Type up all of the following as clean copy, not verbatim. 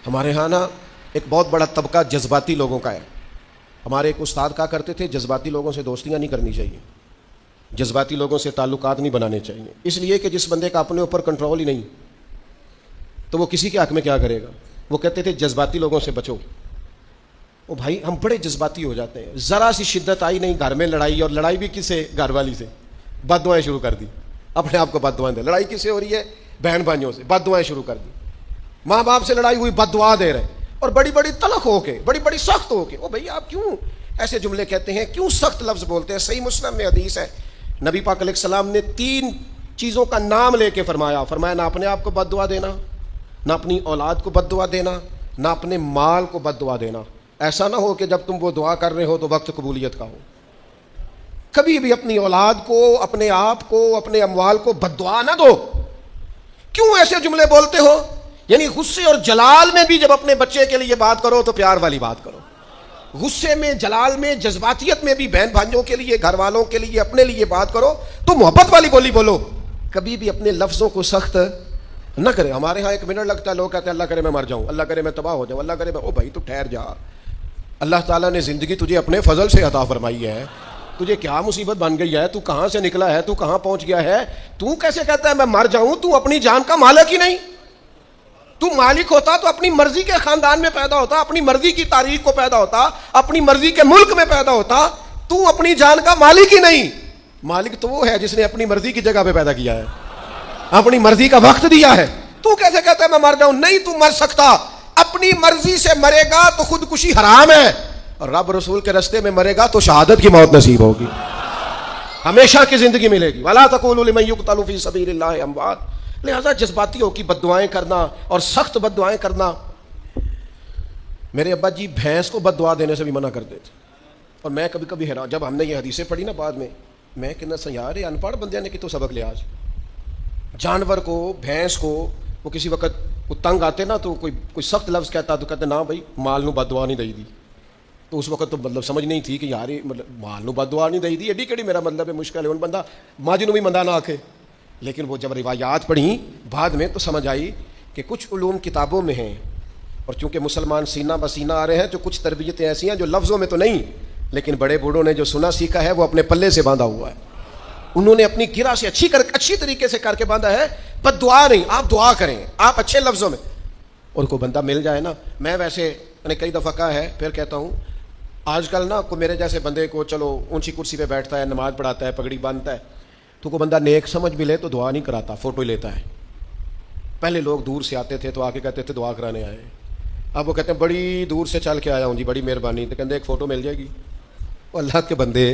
ہمارے ہاں نا ایک بہت بڑا طبقہ جذباتی لوگوں کا ہے. ہمارے ایک استاد کہا کرتے تھے جذباتی لوگوں سے دوستیاں نہیں کرنی چاہیے, جذباتی لوگوں سے تعلقات نہیں بنانے چاہیے, اس لیے کہ جس بندے کا اپنے اوپر کنٹرول ہی نہیں تو وہ کسی کے حق میں کیا کرے گا. وہ کہتے تھے جذباتی لوگوں سے بچو. او بھائی ہم بڑے جذباتی ہو جاتے ہیں, ذرا سی شدت آئی نہیں گھر میں لڑائی, اور لڑائی بھی کس سے؟ گھر والی سے. بد دعائیں شروع کر دی, اپنے آپ کو بد دعائیں دے. لڑائی کس سے ہو رہی ہے؟ بہن بھائیوں سے. بد دعائیں شروع کر دی. ماں باپ سے لڑائی ہوئی, بد دعا دے رہے, اور بڑی بڑی تلخ ہو کے, بڑی بڑی سخت ہو کے. او بھائی آپ کیوں ایسے جملے کہتے ہیں, کیوں سخت لفظ بولتے ہیں؟ صحیح مسلم میں حدیث ہے, نبی پاک علیہ السلام نے 3 چیزوں کا نام لے کے فرمایا نہ اپنے آپ کو بد دعا دینا, نہ اپنی اولاد کو بد دعا دینا, نہ اپنے مال کو بد دعا دینا. ایسا نہ ہو کہ جب تم وہ دعا کر رہے ہو تو وقت قبولیت کا ہو. کبھی بھی اپنی اولاد کو, اپنے آپ کو, اپنے اموال کو بد دعا نہ دو. کیوں ایسے جملے بولتے ہو؟ یعنی غصے اور جلال میں بھی جب اپنے بچے کے لیے بات کرو تو پیار والی بات کرو. غصے میں, جلال میں, جذباتیت میں بھی بہن بھائیوں کے لیے, گھر والوں کے لیے, اپنے لیے بات کرو تو محبت والی بولی بولو. کبھی بھی اپنے لفظوں کو سخت نہ کرے. ہمارے ہاں 1 منٹ لگتا ہے, لوگ کہتے ہیں اللہ کرے میں مر جاؤں, اللہ کرے میں تباہ ہو جاؤں, اللہ کرے میں. او بھائی تو ٹھہر جا. اللہ تعالیٰ نے زندگی تجھے اپنے فضل سے عطا فرمائی ہے. تجھے کیا مصیبت بن گئی ہے؟ تو کہاں سے نکلا ہے؟ تو کہاں پہنچ گیا ہے؟ تو کیسے کہتا ہے میں مر جاؤں؟ تو اپنی جان کا مالک ہی نہیں. تو مالک ہوتا تو اپنی مرضی کے خاندان میں پیدا ہوتا, اپنی مرضی کی تاریخ کو پیدا ہوتا, اپنی مرضی کے ملک میں پیدا ہوتا. تو اپنی جان کا مالک ہی نہیں. مالک تو وہ ہے جس نے اپنی مرضی کی جگہ پہ پیدا کیا ہے, اپنی مرضی کا وقت دیا ہے. تو کیسے کہتا ہے میں مر جاؤں؟ نہیں, تو مر سکتا. اپنی مرضی سے مرے گا تو خودکشی حرام ہے, اور رب رسول کے رستے میں مرے گا تو شہادت کی موت نصیب ہوگی, ہمیشہ کی زندگی ملے گی. وَلَا تَقُولُوا لِمَن يُقْتَلُ فِي سَبِيلِ اللَّهِ أَمْوَاتٌ. لہذا جذباتیوں کی بد دعائیں کرنا اور سخت بد دعائیں کرنا. میرے ابا جی بھینس کو بد دعا دینے سے بھی منع کرتے تھے, اور میں کبھی کبھی حیران, جب ہم نے یہ حدیثیں پڑھی نا بعد میں کہنا سا یار ان پڑھ بندے نے کتوں سبق لیا. جانور کو, بھینس کو, وہ کسی وقت وہ تنگ آتے نا تو کوئی سخت لفظ کہتا تو کہتے نہ بھائی مال نو بد دعا نہیں دئی دی. تو اس وقت تو مطلب سمجھ نہیں تھی کہ یار مطلب مال نو بد دعا نہیں دئی دی, ایڈی کیڑی میرا مطلب ہے مشکل ہے. ان بندہ ماجی نو بھی مندہ نہ آکھے. لیکن وہ جب روایات پڑھیں بعد میں تو سمجھ آئی کہ کچھ علوم کتابوں میں ہیں, اور چونکہ مسلمان سینہ بسینہ آ رہے ہیں تو کچھ تربیتیں ایسی ہیں جو لفظوں میں تو نہیں, لیکن بڑے بوڑھوں نے جو سنا سیکھا ہے وہ اپنے پلے سے باندھا ہوا ہے. انہوں نے اپنی گرہ سے اچھی طریقے سے کر کے باندھا ہے. بد دعا نہیں, آپ دعا کریں, آپ اچھے لفظوں میں. اور کوئی بندہ مل جائے نا, میں ویسے میں نے کئی دفعہ کہا ہے, پھر کہتا ہوں, آج کل نا کوئی میرے جیسے بندے کو چلو اونچی کرسی پہ بیٹھتا ہے, نماز پڑھاتا ہے, پگڑی باندھتا ہے, تو کوئی بندہ نیک سمجھ بھی لے تو دعا نہیں کراتا, فوٹو ہی لیتا ہے. پہلے لوگ دور سے آتے تھے تو آ کے کہتے تھے دعا کرانے آئے ہیں. اب وہ کہتے ہیں بڑی دور سے چل کے آیا ہوں جی, بڑی مہربانی. تو کہتے ایک فوٹو مل جائے گی. اللہ کے بندے,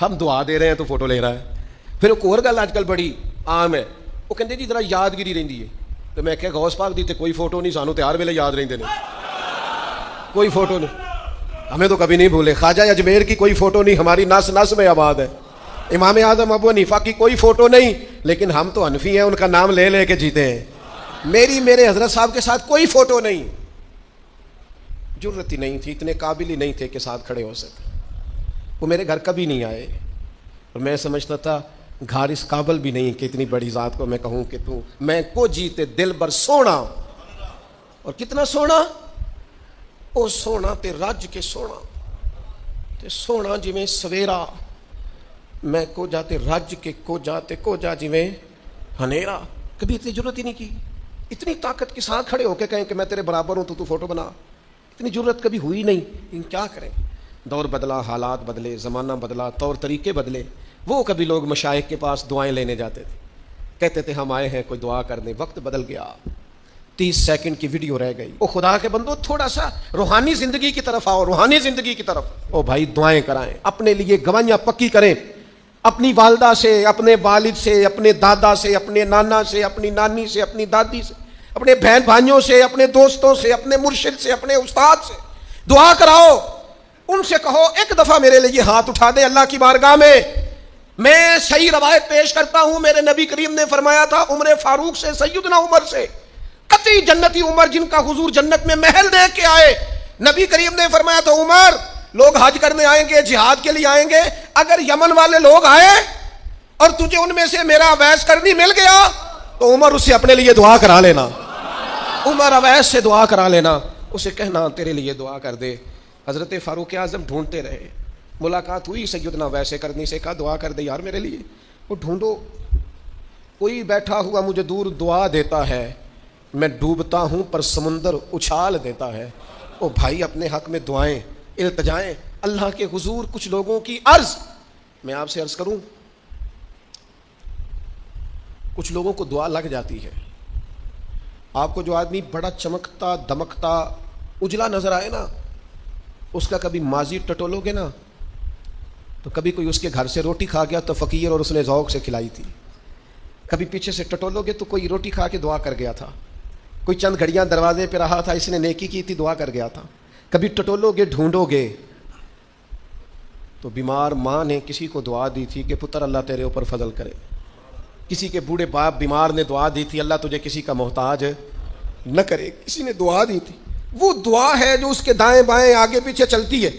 ہم دعا دے رہے ہیں تو فوٹو لے رہا ہے. پھر ایک اور گل آج کل بڑی عام ہے, وہ کہتے جی ذرا یادگیری رہتی ہے. تو میں کہ غوث پاک دی تے کوئی فوٹو نہیں, سانو تیار ویلے یاد رہتے ہیں, کوئی فوٹو نہیں, ہمیں تو کبھی نہیں بھولے. خواجہ اجمیر کی کوئی فوٹو نہیں, ہماری نس نس میں آباد ہے. امام اعظم ابو حنیفہ کی کوئی فوٹو نہیں, لیکن ہم تو حنفی ہیں, ان کا نام لے لے کے جیتے ہیں. میرے حضرت صاحب کے ساتھ کوئی فوٹو نہیں, جرت ہی نہیں تھی, اتنے قابل ہی نہیں تھے کہ ساتھ کھڑے ہو سکے. وہ میرے گھر کبھی نہیں آئے, اور میں سمجھتا تھا گھر اس قابل بھی نہیں کہ اتنی بڑی ذات کو میں کہوں کہ تو میں کو جیتے دل بر سونا. اور کتنا سونا, او سونا تے رج کے سونا, تے سونا جی میں سویرا, میں کو جاتے رج کے کو جا جی میں ہنیرا. کبھی اتنی ضرورت ہی نہیں کی, اتنی طاقت کے ساتھ کھڑے ہو کے کہیں کہ میں تیرے برابر ہوں تو فوٹو بنا, اتنی ضرورت کبھی ہوئی نہیں. لیکن کیا کریں, دور بدلا, حالات بدلے, زمانہ بدلا, طور طریقے بدلے. وہ کبھی لوگ مشائخ کے پاس دعائیں لینے جاتے تھے, کہتے تھے ہم آئے ہیں کوئی دعا کرنے. وقت بدل گیا, 30 سیکنڈ کی ویڈیو رہ گئی. او خدا کے بندو تھوڑا سا روحانی زندگی کی طرف آؤ, روحانی زندگی کی طرف. او بھائی دعائیں کرائیں, اپنے لیے گواہیاں پکی کریں, اپنی والدہ سے, اپنے والد سے, اپنے دادا سے, اپنے نانا سے, اپنی نانی سے, اپنی دادی سے, اپنے بہن بھائیوں سے, اپنے دوستوں سے, اپنے مرشد سے, اپنے استاد سے دعا کراؤ. ان سے کہو ایک دفعہ میرے لیے ہاتھ اٹھا دے اللہ کی بارگاہ میں. میں صحیح روایت پیش کرتا ہوں, میرے نبی کریم نے فرمایا تھا عمر فاروق سے, سیدنا عمر سے, قطعی جنتی عمر جن کا حضور جنت میں محل دے کے آئے. نبی کریم نے فرمایا تھا عمر لوگ حج کرنے آئیں گے, جہاد کے لیے آئیں گے, اگر یمن والے لوگ آئے اور تجھے ان میں سے میرا اویس کرنی مل گیا تو عمر اس سے اپنے لیے دعا کرا لینا, عمر اویس سے دعا کرا لینا. اسے کہنا تیرے لیے دعا کر دے. حضرت فاروق اعظم ڈھونڈتے رہے, ملاقات ہوئی سیدنا ویسے کرنی سے, کہا دعا کر دے یار میرے لیے. وہ ڈھونڈو, کوئی بیٹھا ہوا مجھے دور دعا دیتا ہے, میں ڈوبتا ہوں پر سمندر اچھال دیتا ہے. او بھائی اپنے حق میں دعائیں التجائیں اللہ کے حضور. کچھ لوگوں کی عرض, میں آپ سے عرض کروں, کچھ لوگوں کو دعا لگ جاتی ہے. آپ کو جو آدمی بڑا چمکتا دمکتا اجلا نظر آئے نا, اس کا کبھی ماضی ٹٹولو گے نا تو کبھی کوئی اس کے گھر سے روٹی کھا گیا تو فقیر اور اس نے ذوق سے کھلائی تھی. کبھی پیچھے سے ٹٹولو گے تو کوئی روٹی کھا کے دعا کر گیا تھا. کوئی چند گھڑیاں دروازے پہ رہا تھا, اس نے نیکی کی تھی, دعا کر گیا تھا. کبھی ٹٹولو گے ڈھونڈو گے تو بیمار ماں نے کسی کو دعا دی تھی کہ پتر اللہ تیرے اوپر فضل کرے. کسی کے بوڑھے باپ بیمار نے دعا دی تھی اللہ تجھے کسی کا محتاج نہ کرے. کسی نے دعا دی تھی, وہ دعا ہے جو اس کے دائیں بائیں آگے پیچھے چلتی ہے.